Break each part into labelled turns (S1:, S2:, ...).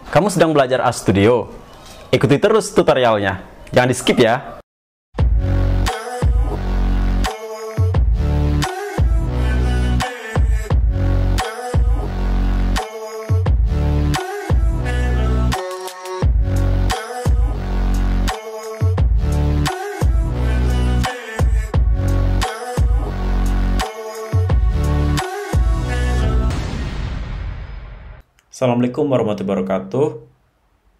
S1: Kamu sedang belajar RStudio? Ikuti terus tutorialnya. Jangan di-skip ya.
S2: Assalamualaikum warahmatullahi wabarakatuh.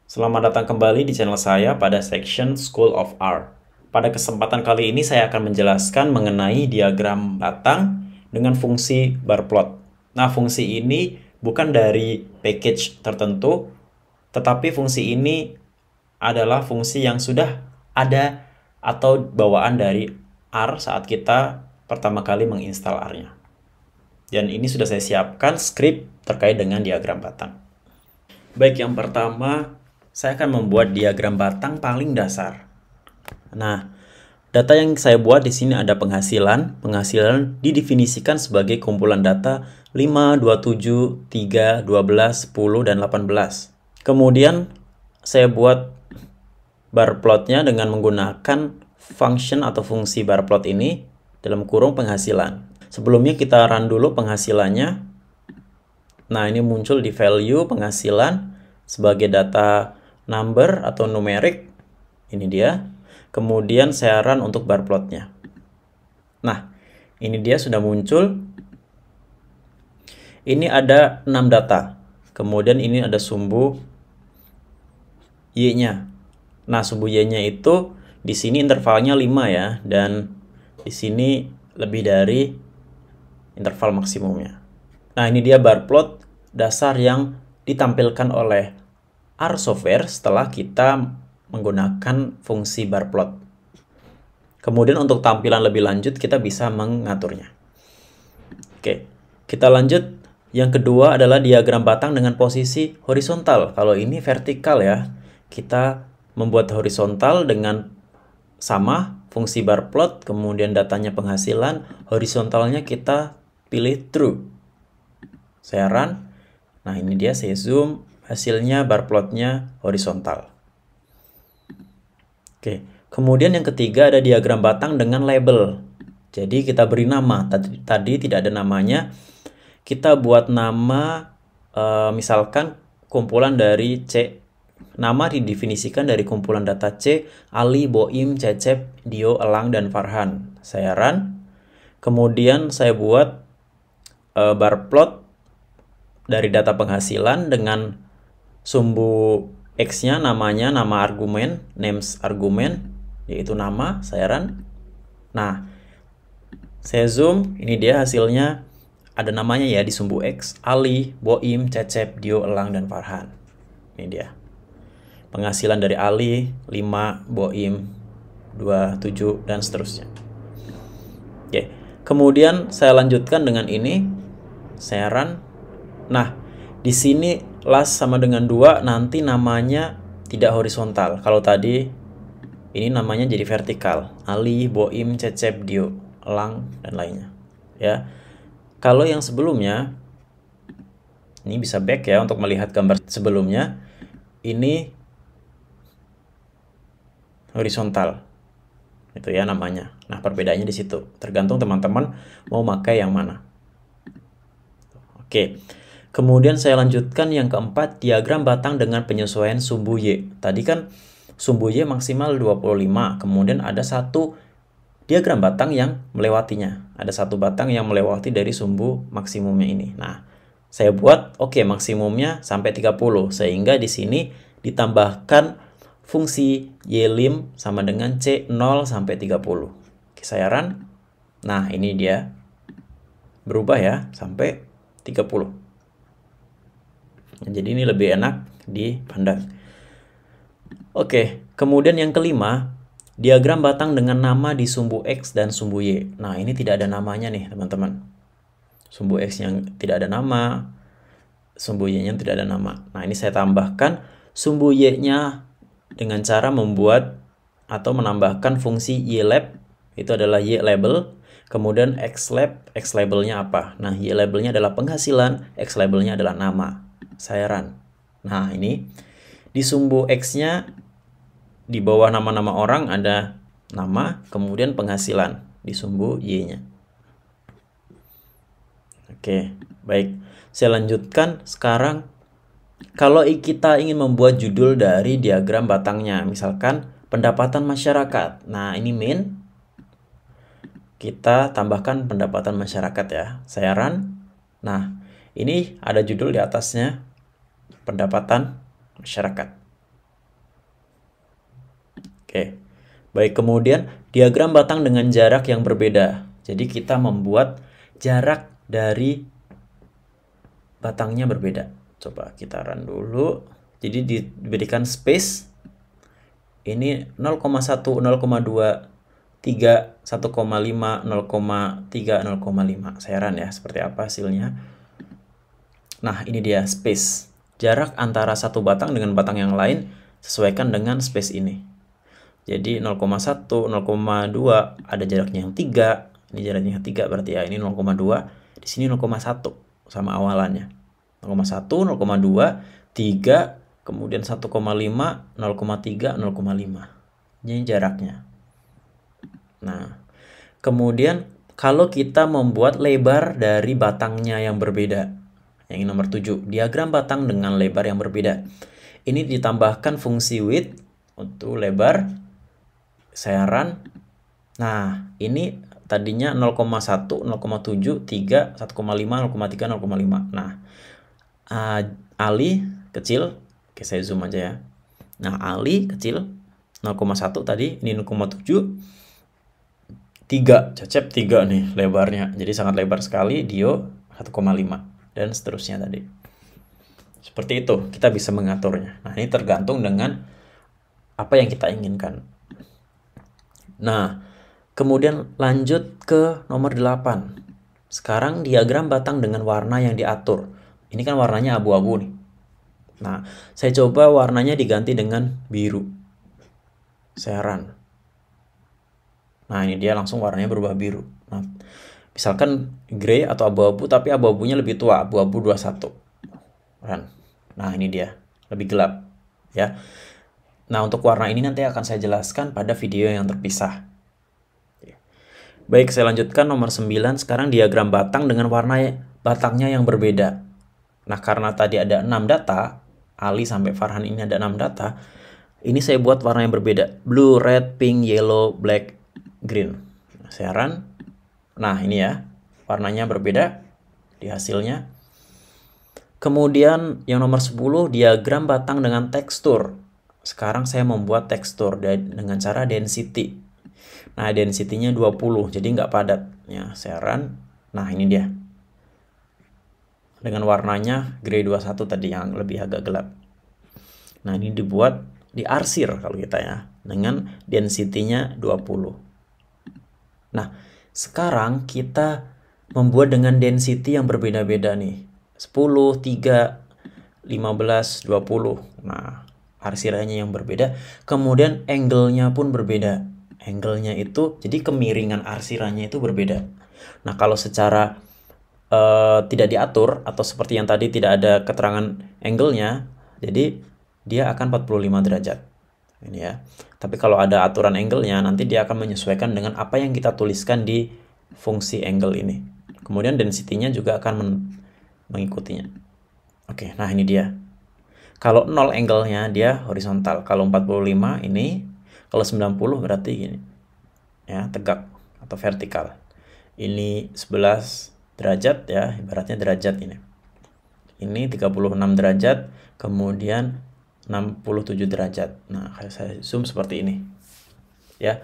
S2: Selamat datang kembali di channel saya pada section School of Art. Pada kesempatan kali ini saya akan menjelaskan mengenai diagram batang dengan fungsi bar plot. Nah, fungsi ini bukan dari package tertentu, tetapi fungsi ini adalah fungsi yang sudah ada atau bawaan dari R saat kita pertama kali menginstal R-nya. Dan ini sudah saya siapkan skrip terkait dengan diagram batang. Baik, yang pertama, saya akan membuat diagram batang paling dasar. Nah, data yang saya buat di sini ada penghasilan. Penghasilan didefinisikan sebagai kumpulan data 5, 27, 3, 12, 10, dan 18. Kemudian, saya buat bar plotnya dengan menggunakan function atau fungsi bar plot ini dalam kurung penghasilan. Sebelumnya kita run dulu penghasilannya. Nah, ini muncul di value penghasilan sebagai data number atau numerik. Ini dia. Kemudian saya run untuk bar plotnya. Nah, ini dia sudah muncul. Ini ada 6 data. Kemudian ini ada sumbu Y-nya. Nah, sumbu Y-nya itu di sini intervalnya 5 ya, dan di sini lebih dari interval maksimumnya. Nah, ini dia bar plot dasar yang ditampilkan oleh R software setelah kita menggunakan fungsi bar plot. Kemudian untuk tampilan lebih lanjut kita bisa mengaturnya. Oke, kita lanjut. Yang kedua adalah diagram batang dengan posisi horizontal. Kalau ini vertikal ya, kita membuat horizontal dengan sama fungsi bar plot, kemudian datanya penghasilan, horizontalnya kita pilih true. Saya run. Nah, ini dia, saya zoom, hasilnya bar plotnya horizontal. Oke, kemudian yang ketiga ada diagram batang dengan label. Jadi kita beri nama. Tadi tidak ada namanya. Kita buat nama, misalkan kumpulan dari C. Nama didefinisikan dari kumpulan data C, Ali, Boim, Cecep, Dio, Elang, dan Farhan. Saya run. Kemudian saya buat bar plot dari data penghasilan dengan sumbu X-nya namanya, nama argumen, names argumen, yaitu nama. Saya run. Nah, saya zoom, ini dia hasilnya, ada namanya ya di sumbu X, Ali, Boim, Cecep, Dio, Elang, dan Farhan. Ini dia. Penghasilan dari Ali, 5, Boim, 27, dan seterusnya. Oke. Kemudian saya lanjutkan dengan ini. Saya run. Nah, di sini last sama dengan 2, nanti namanya tidak horizontal. Kalau tadi ini namanya jadi vertikal. Ali, Boim, Cecep, Dio, Elang, dan lainnya. Ya. Kalau yang sebelumnya, ini bisa back ya untuk melihat gambar sebelumnya. Ini horizontal. Itu ya namanya. Nah, perbedaannya di situ. Tergantung teman-teman mau pakai yang mana. Oke. Kemudian saya lanjutkan yang keempat, diagram batang dengan penyesuaian sumbu Y. Tadi kan sumbu Y maksimal 25. Kemudian ada satu diagram batang yang melewatinya. Ada satu batang yang melewati dari sumbu maksimumnya ini. Nah, saya buat maksimumnya sampai 30. Sehingga di sini ditambahkan fungsi Y-lim sama dengan C0 sampai 30. Oke, saya run. Nah, ini dia. Berubah ya sampai 30. Nah, jadi ini lebih enak dipandang. Oke, kemudian yang kelima, diagram batang dengan nama di sumbu X dan sumbu Y. Nah, ini tidak ada namanya nih, teman-teman. Sumbu X yang tidak ada nama, sumbu Y-nya tidak ada nama. Nah, ini saya tambahkan sumbu Y-nya dengan cara membuat atau menambahkan fungsi Y-lab. Itu adalah Y-label. Kemudian X-lab, X-labelnya apa? Nah, Y-labelnya adalah penghasilan, X-labelnya adalah nama. Saya run. Nah, ini di sumbu X-nya di bawah nama-nama orang ada nama, kemudian penghasilan di sumbu Y-nya. Oke, baik. Saya lanjutkan sekarang. Kalau kita ingin membuat judul dari diagram batangnya, misalkan pendapatan masyarakat. Nah, ini main. Kita tambahkan pendapatan masyarakat ya. Saya run. Nah, ini ada judul di atasnya, pendapatan masyarakat. Oke. Baik, kemudian diagram batang dengan jarak yang berbeda. Jadi kita membuat jarak dari batangnya berbeda. Coba kita run dulu. Jadi diberikan space. Ini 0,1, 0,2, 3, 1,5, 0,3, 0,5. Saya run ya, seperti apa hasilnya. Nah, ini dia space. Jarak antara satu batang dengan batang yang lain sesuaikan dengan space ini. Jadi 0,1, 0,2, ada jaraknya yang 3. Ini jaraknya yang 3 berarti ya, ini 0,2. Di sini 0,1 sama awalannya. 0,1, 0,2, 3, kemudian 1,5, 0,3, 0,5. Ini jaraknya. Nah, kemudian kalau kita membuat lebar dari batangnya yang berbeda, yang nomor 7, diagram batang dengan lebar yang berbeda. Ini ditambahkan fungsi width untuk lebar. Saya run. Nah, ini tadinya 0,1, 0,7, 3, 1,5, 0,3, 0,5. Nah, Ali kecil. Oke, saya zoom aja ya. Nah, Ali kecil 0,1 tadi, ini 0,7. 3, cecep 3 nih lebarnya. Jadi sangat lebar sekali. Dio 1,5 dan seterusnya tadi. Seperti itu kita bisa mengaturnya. Nah, ini tergantung dengan apa yang kita inginkan. Nah, kemudian lanjut ke nomor 8. Sekarang diagram batang dengan warna yang diatur. Ini kan warnanya abu-abu nih. Nah, saya coba warnanya diganti dengan biru. Saya run. Nah, ini dia langsung warnanya berubah biru. Nah, misalkan grey atau abu-abu, tapi abu-abunya lebih tua, abu-abu 21. Run. Nah, ini dia, lebih gelap ya. Nah, untuk warna ini nanti akan saya jelaskan pada video yang terpisah. Baik, saya lanjutkan nomor 9. Sekarang diagram batang dengan warna batangnya yang berbeda. Nah, karena tadi ada 6 data, Ali sampai Farhan ini ada 6 data. Ini saya buat warna yang berbeda. Blue, red, pink, yellow, black, green. Saya run. Nah, ini ya, warnanya berbeda di hasilnya. Kemudian yang nomor 10, diagram batang dengan tekstur. Sekarang saya membuat tekstur dengan cara density. Nah, density-nya 20, jadi nggak padat. Ya, saya run. Nah, ini dia. Dengan warnanya grey 21 tadi yang lebih agak gelap. Nah, ini dibuat, diarsir kalau kita ya, dengan density-nya 20. Nah, sekarang kita membuat dengan density yang berbeda-beda nih. 10, 3, 15, 20. Nah, arsirannya yang berbeda. Kemudian angle-nya pun berbeda. Angle-nya itu, jadi kemiringan arsirannya itu berbeda. Nah, kalau secara tidak diatur, atau seperti yang tadi tidak ada keterangan angle-nya, jadi dia akan 45 derajat. Ini ya. Tapi kalau ada aturan angle-nya, nanti dia akan menyesuaikan dengan apa yang kita tuliskan di fungsi angle ini. Kemudian density-nya juga akan mengikutinya. Oke, nah ini dia. Kalau 0 angle-nya dia horizontal. Kalau 45 ini, kalau 90 berarti gini. Ya, tegak atau vertikal. Ini 11 derajat ya, ibaratnya derajat ini. Ini 36 derajat, kemudian 67 derajat. Nah, saya zoom seperti ini. Ya.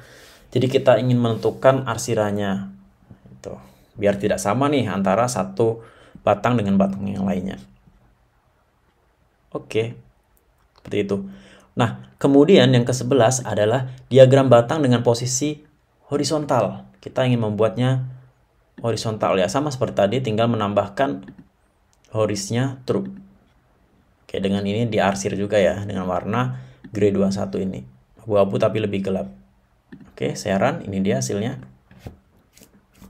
S2: Jadi kita ingin menentukan arsirannya. Itu. Biar tidak sama nih antara satu batang dengan batang yang lainnya. Oke. Seperti itu. Nah, kemudian yang ke-11 adalah diagram batang dengan posisi horizontal. Kita ingin membuatnya horizontal ya, sama seperti tadi, tinggal menambahkan horisnya true. Oke, dengan ini diarsir juga ya, dengan warna grey 21 ini. Abu-abu tapi lebih gelap. Oke, saya run, ini dia hasilnya.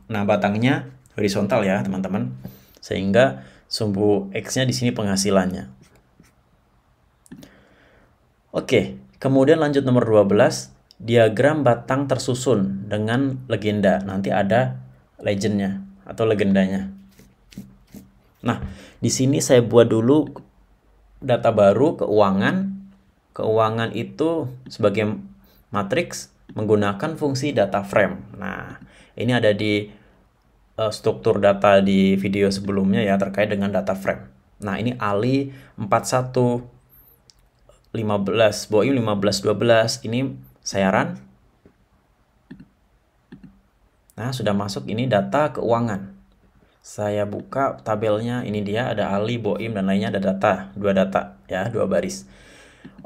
S2: Nah, batangnya horizontal ya, teman-teman. Sehingga sumbu X-nya di sini penghasilannya. Oke, kemudian lanjut nomor 12, diagram batang tersusun dengan legenda. Nanti ada legendnya atau legendanya. Nah, di sini saya buat dulu data baru keuangan. Keuangan itu sebagai matriks menggunakan fungsi data frame. Nah, ini ada di struktur data di video sebelumnya ya terkait dengan data frame. Nah, ini Ali 41 15, Boim 15 12. Ini saya run. Nah, sudah masuk ini data keuangan. Saya buka tabelnya, ini dia ada Ali, Boim dan lainnya, ada data, 2 data ya, 2 baris.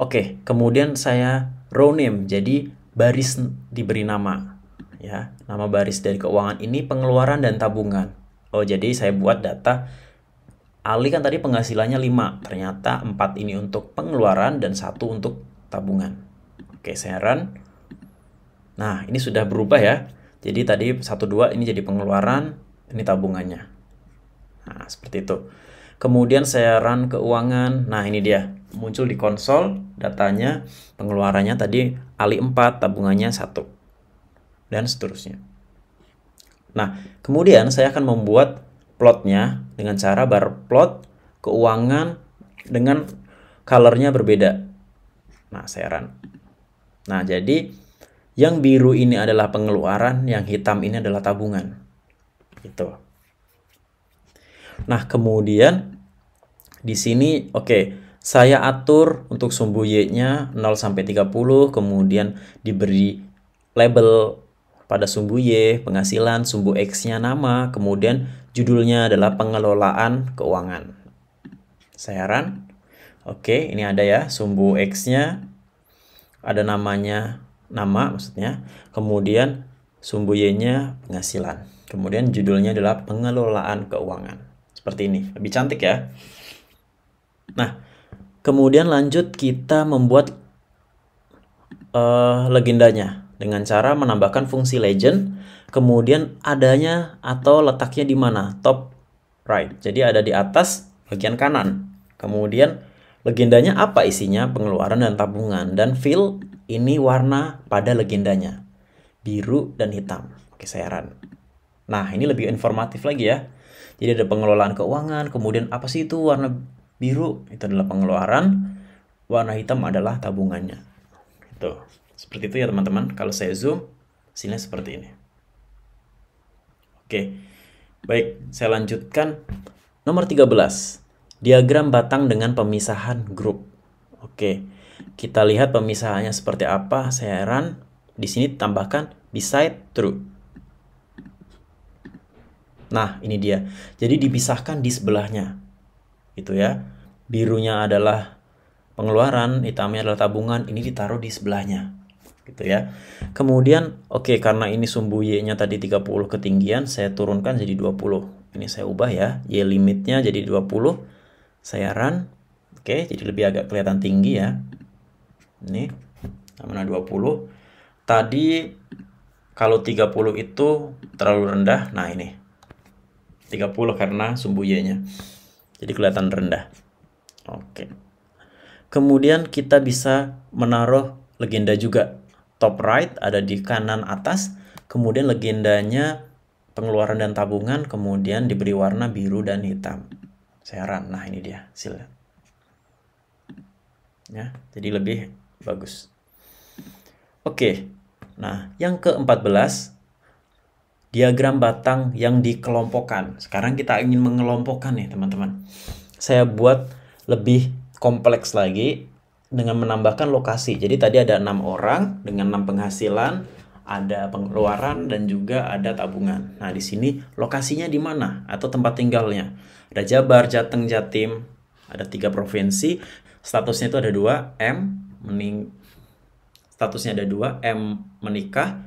S2: Oke, kemudian saya row name. Jadi baris diberi nama ya. Nama baris dari keuangan ini pengeluaran dan tabungan. Oh, jadi saya buat data Ali kan tadi penghasilannya 5, ternyata 4 ini untuk pengeluaran dan 1 untuk tabungan. Oke, saya run. Nah, ini sudah berubah ya. Jadi tadi 1, 2 ini jadi pengeluaran, ini tabungannya. Nah, seperti itu. Kemudian saya run keuangan. Nah, ini dia. Muncul di konsol datanya, pengeluarannya tadi Ali 4, tabungannya 1. Dan seterusnya. Nah, kemudian saya akan membuat plotnya dengan cara bar plot keuangan dengan colornya berbeda. Nah, saya run. Nah, jadi yang biru ini adalah pengeluaran, yang hitam ini adalah tabungan. Gitu. Nah, kemudian di sini oke, saya atur untuk sumbu Y-nya 0 sampai 30, kemudian diberi label pada sumbu Y, penghasilan, sumbu X-nya nama, kemudian judulnya adalah pengelolaan keuangan. Saya run. Oke, ini ada ya sumbu X-nya. Ada namanya, nama maksudnya. Kemudian sumbu Y-nya penghasilan. Kemudian judulnya adalah pengelolaan keuangan. Seperti ini, lebih cantik ya. Nah, kemudian lanjut kita membuat legendanya dengan cara menambahkan fungsi legend, kemudian adanya atau letaknya di mana? Top right. Jadi ada di atas bagian kanan. Kemudian legendanya apa isinya? Pengeluaran dan tabungan. Dan fill ini warna pada legendanya. Biru dan hitam. Oke, saya run. Nah, ini lebih informatif lagi ya. Jadi ada pengelolaan keuangan, kemudian apa sih itu warna biru? Itu adalah pengeluaran, warna hitam adalah tabungannya. Itu. Seperti itu ya teman-teman. Kalau saya zoom, hasilnya seperti ini. Oke. Baik, saya lanjutkan. Nomor 13. Diagram batang dengan pemisahan grup. Oke. Kita lihat pemisahannya seperti apa. Saya run. Di sini tambahkan beside true. Nah, ini dia. Jadi dipisahkan di sebelahnya. Itu ya. Birunya adalah pengeluaran, hitamnya adalah tabungan. Ini ditaruh di sebelahnya. Gitu ya. Kemudian oke, karena ini sumbu Y-nya tadi 30 ketinggian, saya turunkan jadi 20. Ini saya ubah ya. Y limitnya jadi 20. Saya run. Oke, jadi lebih agak kelihatan tinggi ya. Ini mana 20. Tadi kalau 30 itu terlalu rendah. Nah, ini 30 karena sumbu Y-nya. Jadi kelihatan rendah. Oke. Kemudian kita bisa menaruh legenda juga. Top right ada di kanan atas, kemudian legendanya pengeluaran dan tabungan, kemudian diberi warna biru dan hitam. Saya run. Nah, ini dia hasilnya. Ya, jadi lebih bagus. Oke. Nah, yang ke-14, diagram batang yang dikelompokkan. Sekarang kita ingin mengelompokkan nih, teman-teman. Saya buat lebih kompleks lagi dengan menambahkan lokasi. Jadi tadi ada 6 orang dengan 6 penghasilan, ada pengeluaran dan juga ada tabungan. Nah, di sini lokasinya di mana atau tempat tinggalnya? Ada Jabar, Jateng, Jatim, ada 3 provinsi. Statusnya itu ada 2, statusnya ada 2, M menikah,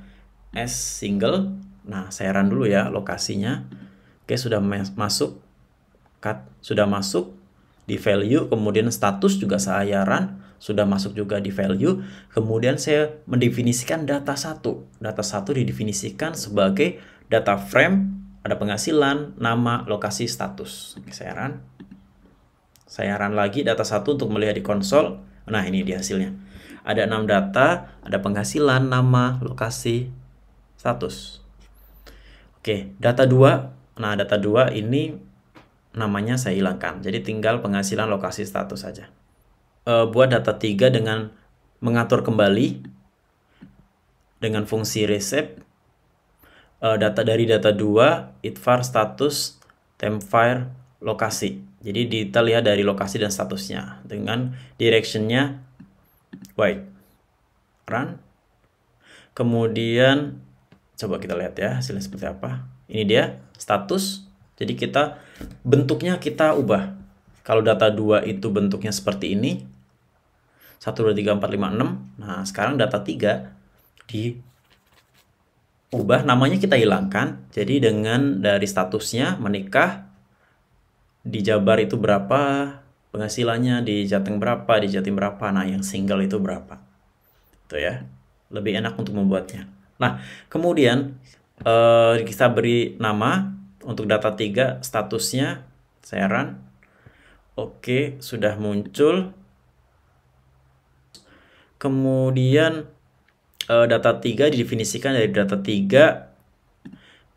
S2: S single. Nah, saya run dulu ya lokasinya. Oke, sudah masuk. Sudah masuk di value, kemudian status juga saya run. Sudah masuk juga di value. Kemudian saya mendefinisikan data 1. Data 1 didefinisikan sebagai data frame, ada penghasilan, nama, lokasi, status. Oke, saya run. Saya run lagi data 1 untuk melihat di konsol. Nah, ini dia hasilnya. Ada 6 data, ada penghasilan, nama, lokasi, status. Oke, data 2. Nah, data 2 ini namanya saya hilangkan. Jadi tinggal penghasilan, lokasi, status saja. Buat data 3 dengan mengatur kembali dengan fungsi reset. Dari data 2, itvar status, temfire, lokasi. Jadi kita lihat dari lokasi dan statusnya dengan directionnya white. Run. Kemudian coba kita lihat ya hasilnya seperti apa. Ini dia status. Jadi bentuknya kita ubah. Kalau data 2 itu bentuknya seperti ini. 1, 2, 3, 4, 5, 6. Nah, sekarang data 3 diubah, namanya kita hilangkan. Jadi dengan dari statusnya menikah, di Jabar itu berapa penghasilannya, di Jateng berapa, di Jatim berapa. Nah, yang single itu berapa. Itu ya. Lebih enak untuk membuatnya. Nah, kemudian kita beri nama untuk data 3, statusnya saya run. Oke, sudah muncul. Kemudian data 3 didefinisikan dari data 3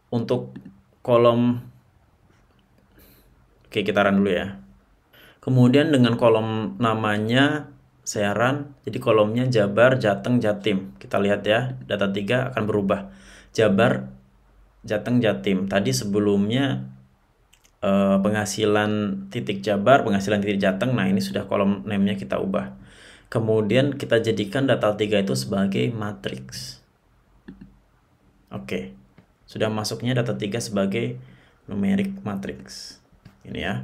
S2: untuk kolom. Oke, kita run dulu ya. Kemudian dengan kolom namanya saya run. Jadi kolomnya Jabar, Jateng, Jatim. Kita lihat ya, data 3 akan berubah. Jabar, Jateng, Jatim. Tadi sebelumnya penghasilan titik Jabar, penghasilan titik Jateng. Nah, ini sudah kolom name-nya kita ubah. Kemudian kita jadikan data 3 itu sebagai matriks. Oke. Sudah masuknya data 3 sebagai numeric matrix. Ini ya.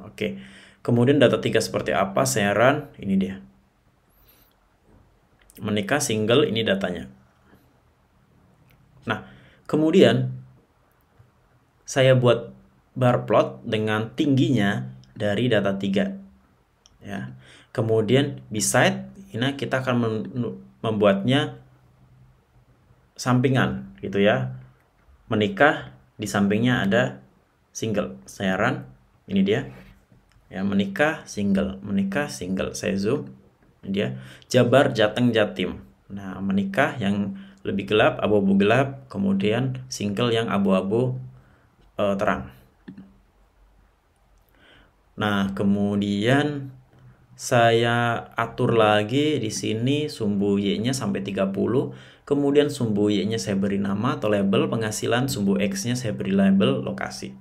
S2: Oke. Kemudian data 3 seperti apa? Saya run. Ini dia. Menikah, single, ini datanya. Nah, kemudian saya buat bar plot dengan tingginya dari data 3. Ya. Kemudian beside, ini kita akan membuatnya sampingan gitu ya. Menikah, di sampingnya ada single. Saya run. Ini dia. Ya, menikah, single. Menikah, single. Saya zoom. Ini dia. Jabar, Jateng, Jatim. Nah, menikah yang lebih gelap, abu-abu gelap. Kemudian single yang abu-abu terang. Nah, kemudian saya atur lagi di sini sumbu Y-nya sampai 30. Kemudian sumbu Y-nya saya beri nama atau label penghasilan, sumbu X-nya saya beri label lokasi.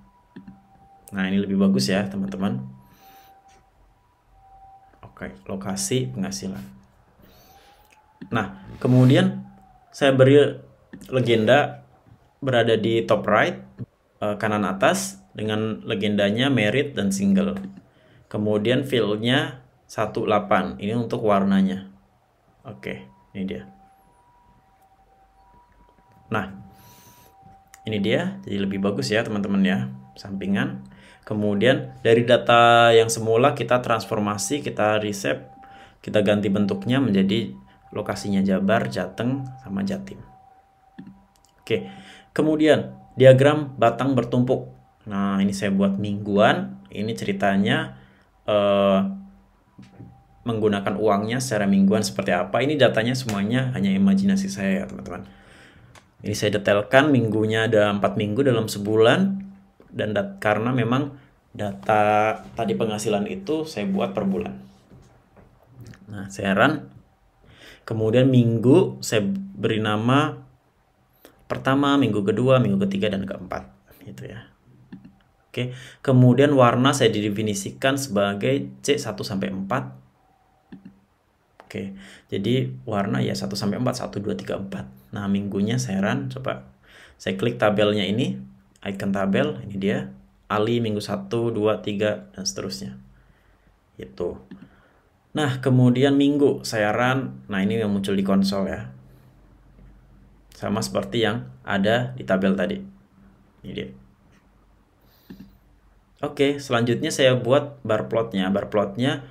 S2: Nah, ini lebih bagus ya, teman-teman. Oke, lokasi penghasilan. Nah, kemudian saya beri legenda berada di top right, kanan atas dengan legendanya merit dan single. Kemudian field-nya 18. Ini untuk warnanya. Oke, ini dia. Nah, ini dia. Jadi lebih bagus ya, teman-teman ya. Sampingan. Kemudian dari data yang semula kita transformasi, kita reset, kita ganti bentuknya menjadi lokasinya Jabar, Jateng, sama Jatim. Oke. Kemudian diagram batang bertumpuk. Nah, ini saya buat mingguan. Ini ceritanya menggunakan uangnya secara mingguan seperti apa. Ini datanya semuanya hanya imajinasi saya ya, teman-teman. Ini saya detailkan minggunya ada 4 minggu dalam sebulan. Dan karena memang data tadi penghasilan itu saya buat per bulan. Nah, saya run. Kemudian minggu saya beri nama pertama, minggu kedua, minggu ketiga, dan keempat. Gitu ya. Oke. Kemudian warna saya didefinisikan sebagai C1 sampai 4. Oke. Jadi warna ya 1 sampai 4, 1 2 3 4. Nah, minggunya saya run, coba saya klik tabelnya ini, icon tabel, ini dia. Ali minggu 1, 2, 3 dan seterusnya. Itu. Nah, kemudian minggu saya run. Nah, ini yang muncul di konsol ya. Sama seperti yang ada di tabel tadi. Ini dia. Oke, selanjutnya saya buat bar plotnya. Bar plotnya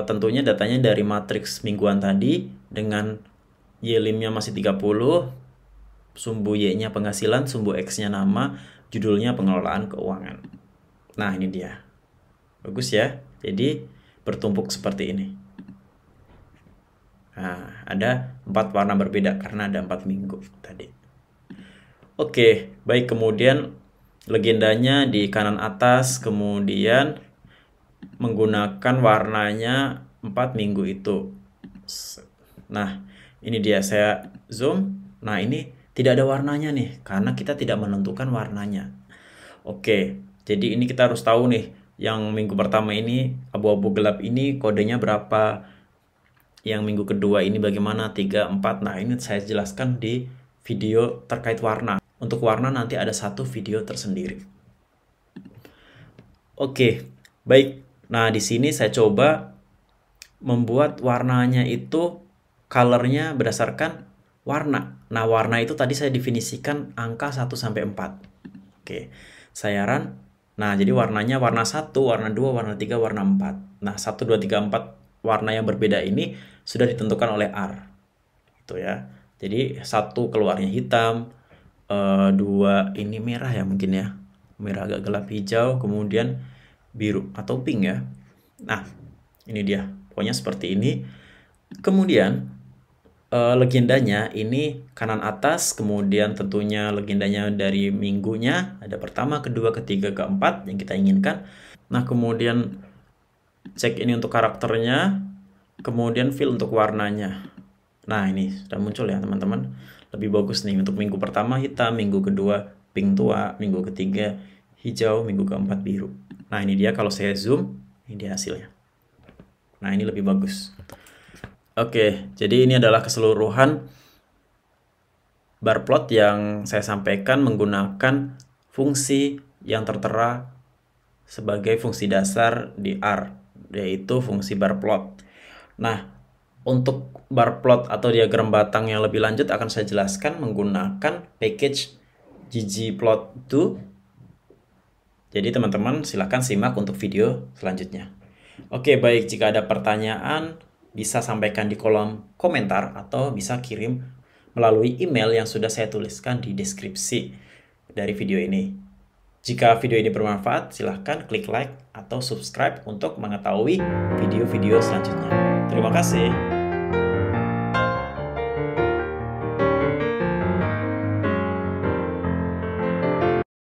S2: tentunya datanya dari matriks mingguan tadi dengan Y-limnya masih 30, sumbu Y-nya penghasilan, sumbu X-nya nama, judulnya pengelolaan keuangan. Nah, ini dia. Bagus ya. Jadi bertumpuk seperti ini. Nah, ada 4 warna berbeda karena ada 4 minggu tadi. Oke, baik, kemudian legendanya di kanan atas, kemudian menggunakan warnanya 4 minggu itu. Nah, ini dia, saya zoom. Nah, ini tidak ada warnanya nih, karena kita tidak menentukan warnanya. Oke, jadi ini kita harus tahu nih, yang minggu pertama ini, abu-abu gelap ini kodenya berapa, yang minggu kedua ini bagaimana, 3, 4. Nah, ini saya jelaskan di video terkait warna. Untuk warna nanti ada satu video tersendiri. Oke, baik. Nah, di sini saya coba membuat warnanya itu colornya berdasarkan warna. Nah, warna itu tadi saya definisikan angka 1 sampai 4. Oke, saya run. Nah, jadi warnanya warna 1, warna 2, warna 3, warna 4. Nah, 1, 2, 3, 4 warna yang berbeda ini sudah ditentukan oleh R. Gitu ya. Jadi 1 keluarnya hitam, 2 ini merah ya mungkin ya. Merah agak gelap, hijau, kemudian biru atau pink ya. Nah, ini dia. Pokoknya seperti ini. Kemudian legendanya ini kanan atas, kemudian tentunya legendanya dari minggunya, ada pertama, kedua, ketiga, keempat yang kita inginkan. Nah, kemudian cek ini untuk karakternya, kemudian fill untuk warnanya. Nah, ini sudah muncul ya teman-teman. Lebih bagus nih, untuk minggu pertama hitam, minggu kedua pink tua, minggu ketiga hijau, minggu keempat biru. Nah, ini dia, kalau saya zoom, ini dia hasilnya. Nah, ini lebih bagus. Oke, jadi ini adalah keseluruhan bar plot yang saya sampaikan menggunakan fungsi yang tertera sebagai fungsi dasar di R, yaitu fungsi bar plot. Nah, untuk bar plot atau diagram batang yang lebih lanjut akan saya jelaskan menggunakan package ggplot2. Jadi teman-teman silahkan simak untuk video selanjutnya. Oke, baik, jika ada pertanyaan bisa sampaikan di kolom komentar atau bisa kirim melalui email yang sudah saya tuliskan di deskripsi dari video ini. Jika video ini bermanfaat, silahkan klik like atau subscribe untuk mengetahui video-video selanjutnya. Terima kasih.